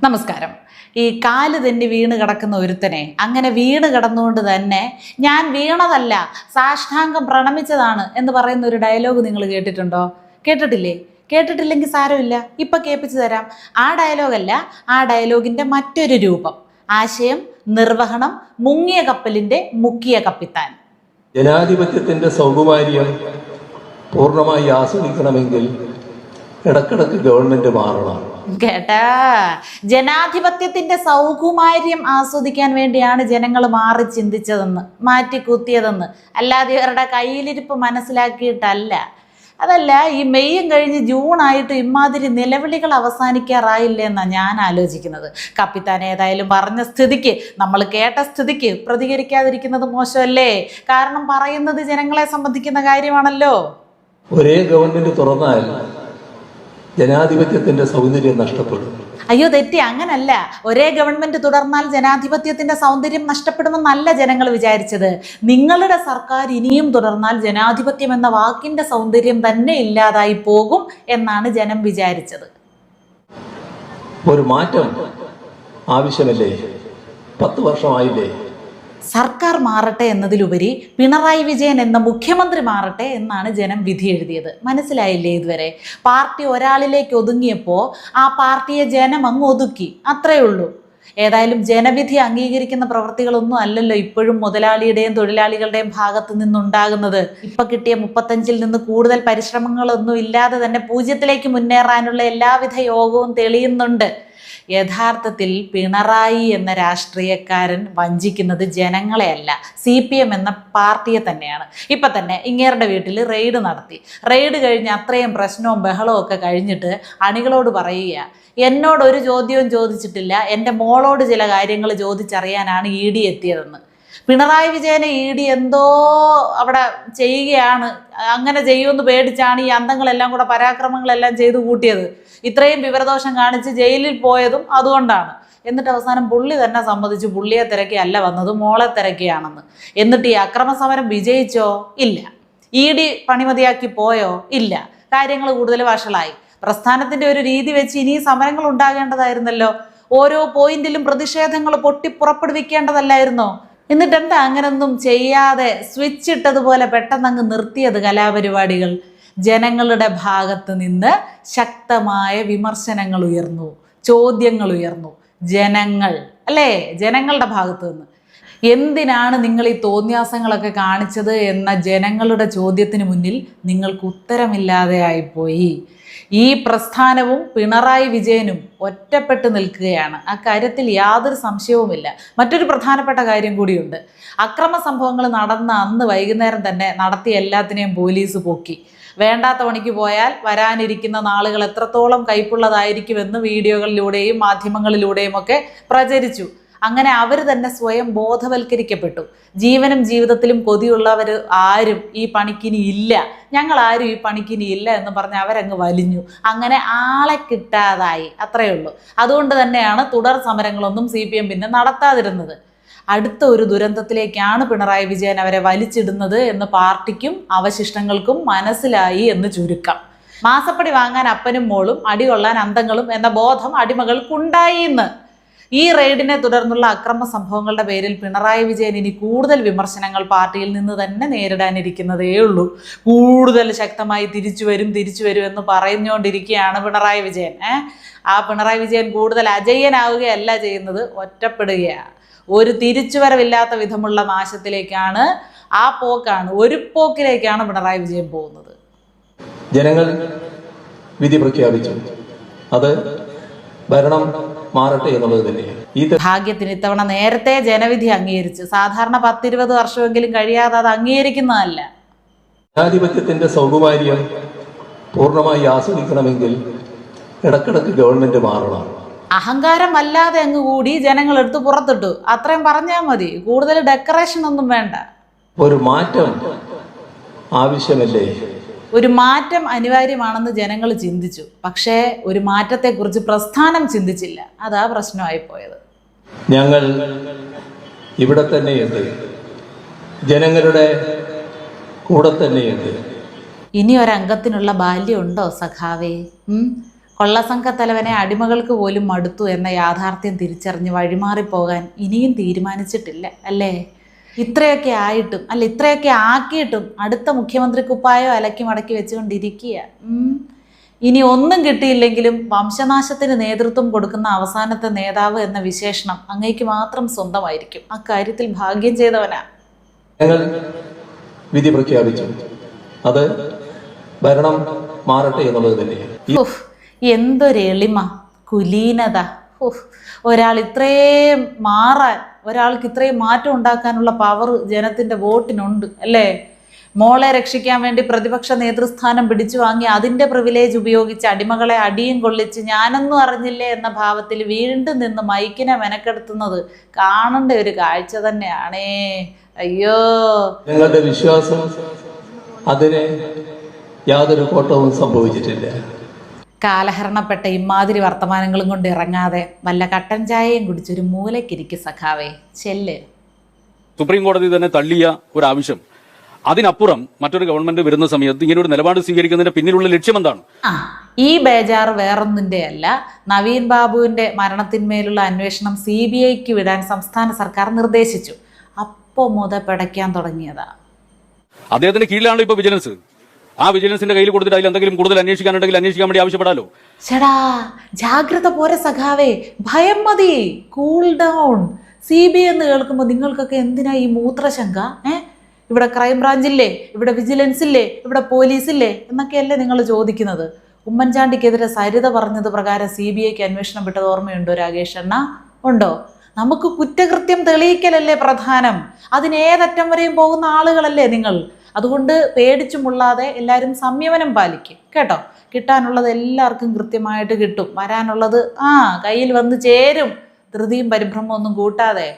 നമസ്കാരം. ഈ കാല് തന്നെ വീണ് കിടക്കുന്ന ഒരുത്തനെ അങ്ങനെ വീണ് കിടന്നുകൊണ്ട് തന്നെ ഞാൻ വീണതല്ല, സാഷ്ടാംഗം പ്രണമിച്ചതാണ് എന്ന് പറയുന്ന ഒരു ഡയലോഗ് നിങ്ങൾ കേട്ടിട്ടുണ്ടോ? കേട്ടിട്ടില്ലേ? കേട്ടിട്ടില്ലെങ്കിൽ സാരമില്ല, ഇപ്പൊ കേൾപ്പിച്ചു തരാം. ആ ഡയലോഗല്ല, ആ ഡയലോഗിന്റെ മറ്റൊരു രൂപം. ആശയം, നിർവഹണം, മുങ്ങിയ കപ്പലിന്റെ മുക്കിയ കപ്പിത്താൻ. ജനാധിപത്യത്തിന്റെ സൗകുമാര്യം പൂർണ്ണമായി ആസ്വദിക്കണമെങ്കിൽ ഇടക്കിടക്ക് ഗവൺമെന്റ് മാറണം. കേട്ടാ, ജനാധിപത്യത്തിന്റെ സൗകുമാര്യം ആസ്വദിക്കാൻ വേണ്ടിയാണ് ജനങ്ങൾ മാറി ചിന്തിച്ചതെന്ന്, മാറ്റി കുത്തിയതെന്ന്, അല്ലാതെ ഇവരുടെ കയ്യിലിരിപ്പ് മനസ്സിലാക്കിയിട്ടല്ല. അതല്ല, ഈ മെയ്യും കഴിഞ്ഞ് ജൂണായിട്ട് ഇമാതിരി നിലവിളികൾ അവസാനിക്കാറായില്ലേ എന്നാണ് ഞാൻ ആലോചിക്കുന്നത്. കപ്പിത്താൻ ഏതായാലും പറഞ്ഞ സ്ഥിതിക്ക്, നമ്മൾ കേട്ട സ്ഥിതിക്ക് പ്രതികരിക്കാതിരിക്കുന്നത് മോശമല്ലേ? കാരണം പറയുന്നത് ജനങ്ങളെ സംബന്ധിക്കുന്ന കാര്യമാണല്ലോ. ഒരേ ഗവൺമെന്റ് തുറന്നാൽ ജനാധിപത്യത്തിന്റെ സൗന്ദര്യം നഷ്ടപ്പെടും. അയ്യോ തെറ്റി, അങ്ങനല്ല. ഒരേ ഗവൺമെന്റ് തുടർന്നാൽ ജനാധിപത്യത്തിന്റെ സൗന്ദര്യം നഷ്ടപ്പെടുമെന്നല്ല ജനങ്ങൾ വിചാരിച്ചത്. നിങ്ങളുടെ സർക്കാർ ഇനിയും തുടർന്നാൽ ജനാധിപത്യം എന്ന വാക്കിന്റെ സൗന്ദര്യം തന്നെ ഇല്ലാതായി പോകും എന്നാണ് ജനം വിചാരിച്ചത്. ഒരു മാറ്റം ആവശ്യമല്ലേ? 10 വർഷമായില്ലേ? സർക്കാർ മാറട്ടെ എന്നതിലുപരി പിണറായി വിജയൻ എന്ന മുഖ്യമന്ത്രി മാറട്ടെ എന്നാണ് ജനം വിധി എഴുതിയത്. മനസ്സിലായില്ലേ? ഇതുവരെ പാർട്ടി ഒരാളിലേക്ക് ഒതുങ്ങിയപ്പോൾ ആ പാർട്ടിയെ ജനം അങ്ങ് ഒതുക്കി, അത്രേ ഉള്ളൂ. ഏതായാലും ജനവിധി അംഗീകരിക്കുന്ന പ്രവൃത്തികളൊന്നും അല്ലല്ലോ ഇപ്പോഴും മുതലാളിയുടെയും തൊഴിലാളികളുടെയും ഭാഗത്ത് നിന്നുണ്ടാകുന്നത്. ഇപ്പൊ കിട്ടിയ 35-ൽ നിന്ന് കൂടുതൽ പരിശ്രമങ്ങളൊന്നും ഇല്ലാതെ തന്നെ 0-ലേക്ക് മുന്നേറാനുള്ള എല്ലാവിധ യോഗവും തെളിയുന്നുണ്ട്. യഥാർത്ഥത്തിൽ പിണറായി എന്ന രാഷ്ട്രീയക്കാരൻ വഞ്ചിക്കുന്നത് ജനങ്ങളെയല്ല, CPM എന്ന പാർട്ടിയെ തന്നെയാണ്. ഇപ്പൊ തന്നെ ഇങ്ങേരുടെ വീട്ടിൽ റെയ്ഡ് നടത്തി. റെയ്ഡ് കഴിഞ്ഞ് അത്രയും പ്രശ്നവും ബഹളവും ഒക്കെ കഴിഞ്ഞിട്ട് അണികളോട് പറയുക, എന്നോട് ഒരു ചോദ്യവും ചോദിച്ചിട്ടില്ല, എൻ്റെ മോളോട് ചില കാര്യങ്ങൾ ചോദിച്ചറിയാനാണ് ED എത്തിയതെന്ന്. പിണറായി വിജയനെ ED എന്തോ അവിടെ ചെയ്യുകയാണ്, അങ്ങനെ ചെയ്യുമെന്ന് പേടിച്ചാണ് ഈ അന്തങ്ങളെല്ലാം കൂടെ പരാക്രമങ്ങളെല്ലാം ചെയ്തു കൂട്ടിയത്. ഇത്രയും വിവരദോഷം കാണിച്ച് ജയിലിൽ പോയതും അതുകൊണ്ടാണ്. എന്നിട്ട് അവസാനം പുള്ളി തന്നെ സമ്മതിച്ചു പുള്ളിയെ തിരക്കിയല്ല വന്നത്, മോളെ തിരക്കിയാണെന്ന്. എന്നിട്ട് ഈ അക്രമസമരം വിജയിച്ചോ? ഇല്ല. ED പണിമതിയാക്കി പോയോ? ഇല്ല. കാര്യങ്ങൾ കൂടുതൽ വഷളായി. പ്രസ്ഥാനത്തിന്റെ ഒരു രീതി വെച്ച് ഇനി സമരങ്ങൾ ഉണ്ടാകേണ്ടതായിരുന്നല്ലോ. ഓരോ പോയിന്റിലും പ്രതിഷേധങ്ങൾ പൊട്ടിപ്പുറപ്പെടുവിക്കേണ്ടതല്ലായിരുന്നോ? എന്നിട്ട് എന്താ അങ്ങനൊന്നും ചെയ്യാതെ സ്വിച്ച് ഇട്ടതുപോലെ പെട്ടെന്നങ്ങ് നിർത്തിയത് കലാപരിപാടികൾ? ജനങ്ങളുടെ ഭാഗത്ത് നിന്ന് ശക്തമായ വിമർശനങ്ങൾ ഉയർന്നു, ചോദ്യങ്ങൾ ഉയർന്നു. ജനങ്ങൾ അല്ലേ, ജനങ്ങളുടെ ഭാഗത്ത് നിന്ന് എന്തിനാണ് നിങ്ങൾ ഈ തോന്നിയാസങ്ങളൊക്കെ കാണിച്ചത് എന്ന ജനങ്ങളുടെ ചോദ്യത്തിന് മുന്നിൽ നിങ്ങൾക്ക് ഉത്തരമില്ലാതെ ആയിപ്പോയി. ഈ പ്രസ്ഥാനവും പിണറായി വിജയനും ഒറ്റപ്പെട്ട് നിൽക്കുകയാണ്. അക്കാര്യത്തിൽ യാതൊരു സംശയവുമില്ല. മറ്റൊരു പ്രധാനപ്പെട്ട കാര്യം കൂടിയുണ്ട്. അക്രമ സംഭവങ്ങൾ നടന്ന അന്ന് വൈകുന്നേരം തന്നെ നടത്തിയ എല്ലാത്തിനെയും പോലീസ് പൊക്കി. വേണ്ടാത്ത പണിക്ക് പോയാൽ വരാനിരിക്കുന്ന നാളുകൾ എത്രത്തോളം കയ്പുള്ളതായിരിക്കുമെന്ന് വീഡിയോകളിലൂടെയും മാധ്യമങ്ങളിലൂടെയും ഒക്കെ പ്രചരിച്ചു. അങ്ങനെ അവർ തന്നെ സ്വയം ബോധവൽക്കരിക്കപ്പെട്ടു. ജീവനും ജീവിതത്തിലും കൊതിയുള്ളവർ ആരും ഈ പണിക്കിനി ഇല്ല, ഞങ്ങൾ ആരും ഈ പണിക്കിനി ഇല്ല എന്ന് പറഞ്ഞ് അവരങ്ങ് വലിഞ്ഞു. അങ്ങനെ ആളെ കിട്ടാതായി, അത്രയേ ഉള്ളൂ. അതുകൊണ്ട് തന്നെയാണ് തുടർ സമരങ്ങളൊന്നും CPM പിന്നെ നടത്താതിരുന്നത്. അടുത്ത ഒരു ദുരന്തത്തിലേക്കാണ് പിണറായി വിജയൻ അവരെ വലിച്ചിടുന്നത് എന്ന് പാർട്ടിക്കും അവശിഷ്ടങ്ങൾക്കും മനസ്സിലായി എന്ന് ചുരുക്കം. മാസപ്പടി വാങ്ങാൻ അപ്പനും മോളും അടികൊള്ളാൻ അന്തങ്ങളും എന്ന ബോധം അടിമകൾക്കുണ്ടായി എന്ന്. ഈ റെയ്ഡിനെ തുടർന്നുള്ള അക്രമ സംഭവങ്ങളുടെ പേരിൽ പിണറായി വിജയൻ ഇനി കൂടുതൽ വിമർശനങ്ങൾ പാർട്ടിയിൽ നിന്ന് തന്നെ നേരിടാനിരിക്കുന്നതേ ഉള്ളൂ. കൂടുതൽ ശക്തമായി തിരിച്ചു വരും എന്ന് പറഞ്ഞുകൊണ്ടിരിക്കുകയാണ് പിണറായി വിജയൻ. ആ പിണറായി വിജയൻ കൂടുതൽ അജയ്യനാവുകയല്ല ചെയ്യുന്നത്, ഒറ്റപ്പെടുകയാണ്. ഒരു തിരിച്ചുവരവില്ലാത്ത വിധമുള്ള നാശത്തിലേക്കാണ്, ആ പോക്കാണ്, ഒരു പോക്കിലേക്കാണ് പിണറായി വിജയൻ പോകുന്നത്. ജനങ്ങൾ വിധി പ്രഖ്യാപിച്ചു, അത് ഭരണം മാറട്ടെ എന്നുള്ളത് തന്നെയാണ്. ഈ ഭാഗ്യത്തിന് ഇത്തവണ നേരത്തെ ജനവിധി അംഗീകരിച്ചു. സാധാരണ 10-20 വർഷമെങ്കിലും കഴിയാതെ അത് അംഗീകരിക്കുന്നതല്ല. ജനാധിപത്യത്തിന്റെ സൗകുമാര്യം പൂർണ്ണമായി ആസ്വദിക്കണമെങ്കിൽ ഇടക്കിടക്ക് ഗവൺമെന്റ് മാറണം. അഹങ്കാരം വല്ലാതെ അങ്ങ് കൂടി ജനങ്ങൾ എടുത്ത് പുറത്തിട്ടു, അത്രയും പറഞ്ഞാൽ മതി. കൂടുതൽ ഡെക്കറേഷൻ ഒന്നും വേണ്ട. ഒരു മാറ്റം ആവശ്യമല്ലേ? ഒരു മാറ്റം അനിവാര്യമാണെന്ന് ജനങ്ങൾ ചിന്തിച്ചു. പക്ഷേ ഒരു മാറ്റത്തെക്കുറിച്ച് പ്രസ്ഥാനം ചിന്തിച്ചില്ല. അതാ പ്രശ്നമായി പോയത്. ഞങ്ങൾ ഇവിടെ തന്നെയുണ്ട്, ജനങ്ങളുടെ കൂടെ തന്നെയുണ്ട്. ഇനി ഒരംഗത്തിനുള്ള ബാല്യമുണ്ടോ സഖാവേ? കൊള്ളസംഘത്തലവനെ അടിമകൾക്ക് പോലും മടുത്തു എന്ന യാഥാർത്ഥ്യം തിരിച്ചറിഞ്ഞ് വഴിമാറിപ്പോകാൻ ഇനിയും തീരുമാനിച്ചിട്ടില്ല അല്ലേ? ഇത്രയൊക്കെ ആയിട്ടും അല്ല ഇത്രയൊക്കെ ആക്കിയിട്ടും അടുത്ത മുഖ്യമന്ത്രി കുപ്പായോ അലക്കി മടക്കി വെച്ചുകൊണ്ടിരിക്കുക. ഇനി ഒന്നും കിട്ടിയില്ലെങ്കിലും വംശനാശത്തിന് നേതൃത്വം കൊടുക്കുന്ന അവസാനത്തെ നേതാവ് എന്ന വിശേഷണം അങ്ങേക്ക് മാത്രം സ്വന്തമായിരിക്കും. അക്കാര്യത്തിൽ ഭാഗ്യം ചെയ്തവനാ. ഞങ്ങൾ വിധി പ്രഖ്യാപിച്ചു. അത് ഭരണം മാറട്ടെ എന്നുള്ളത് തന്നെയാണ്. എന്തൊരു എളിമ, കുലീനത. ഒരാൾ ഇത്രയും മാറാൻ, ഒരാൾക്ക് ഇത്രയും മാറ്റം ഉണ്ടാക്കാനുള്ള പവർ ജനത്തിന്റെ വോട്ടിനുണ്ട് അല്ലേ? മോളെ രക്ഷിക്കാൻ വേണ്ടി പ്രതിപക്ഷ നേതൃസ്ഥാനം പിടിച്ചു വാങ്ങി അതിൻ്റെ പ്രിവിലേജ് ഉപയോഗിച്ച് അടിമകളെ അടിയും കൊള്ളിച്ച് ഞാനൊന്നും അറിഞ്ഞില്ലേ എന്ന ഭാവത്തിൽ വീണ്ടും നിന്ന് മൈക്കിനെ മെനക്കെടുത്തുന്നത് കാണേണ്ട ഒരു കാഴ്ച തന്നെയാണേ. അയ്യോ, ഞങ്ങളുടെ വിശ്വാസം അതിന് യാതൊരു കോട്ടവും സംഭവിച്ചിട്ടില്ല. കാലഹരണപ്പെട്ട ഇമാതിരി വർത്തമാനങ്ങളും കൊണ്ട് ഇറങ്ങാതെ വല്ല കട്ടൻ ചായയും കുടിച്ചൊരു മൂലക്കിരിക്ക് സഖാവേ, ചെല്ല്. സുപ്രീം കോടതി തന്നെ തള്ളിയ ഒരു ആവശ്യം, അതിനപ്പുറം മറ്റൊരു ഗവൺമെന്റ് വരുന്ന സമയത്ത് ഇങ്ങനെ ഒരു നിലപാട് സ്വീകരിക്കുന്നതിന്റെ പിന്നിലുള്ള ലക്ഷ്യം എന്താണ്? ഈ ബേജാറ് വേറൊന്നിന്റെ അല്ല. നവീൻ ബാബുവിന്റെ മരണത്തിന്മേലുള്ള അന്വേഷണം CBIക്ക് വിടാൻ സംസ്ഥാന സർക്കാർ നിർദ്ദേശിച്ചു. അപ്പോ മുതൽ പിടയ്ക്കാൻ തുടങ്ങിയതാ. അദ്ദേഹത്തിന്റെ കീഴിലാണല്ലോ ഇപ്പൊ വിജിലൻസ്. ആ വിജിലൻസിന്റെ കയ്യിൽ കൊടുത്തിട്ട് അതിൽ എന്തെങ്കിലും കൂടുതൽ അന്വേഷിക്കാനുണ്ടെങ്കിൽ അന്വേഷിക്കാൻ വേണ്ടി ആവശ്യപ്പെടാലോ. ചേടാ, ജാഗ്രത പോരെ സഖാവേ, ഭയം മതി, കൂൾ ഡൗൺ. CBI എന്ന് കേൾക്കുമ്പോൾ നിങ്ങൾക്കൊക്കെ എന്തിനാ ഈ മൂത്രശങ്ക? ഇവിടെ ക്രൈംബ്രാഞ്ചില്ലേ, ഇവിടെ വിജിലൻസ് ഇല്ലേ, ഇവിടെ പോലീസില്ലേ എന്നൊക്കെയല്ലേ നിങ്ങൾ ചോദിക്കുന്നത്? ഉമ്മൻചാണ്ടിക്കെതിരെ സരിത പറഞ്ഞത് പ്രകാരം CBIക്ക് അന്വേഷണം വിട്ടത് ഓർമ്മയുണ്ടോ രാകേഷ് അണ്ണ? ഉണ്ടോ? നമുക്ക് കുറ്റകൃത്യം തെളിയിക്കലല്ലേ പ്രധാനം. അതിനേതറ്റം വരെയും പോകുന്ന ആളുകളല്ലേ നിങ്ങൾ. അതുകൊണ്ട് പേടിച്ചു മുള്ളാതെ എല്ലാവരും സംയമനം പാലിക്കും കേട്ടോ. കിട്ടാനുള്ളത് എല്ലാവർക്കും കൃത്യമായിട്ട് കിട്ടും. വരാനുള്ളത് കയ്യിൽ വന്ന് ചേരും. ധൃതിയും പരിഭ്രമവും ഒന്നും കൂട്ടാതെ.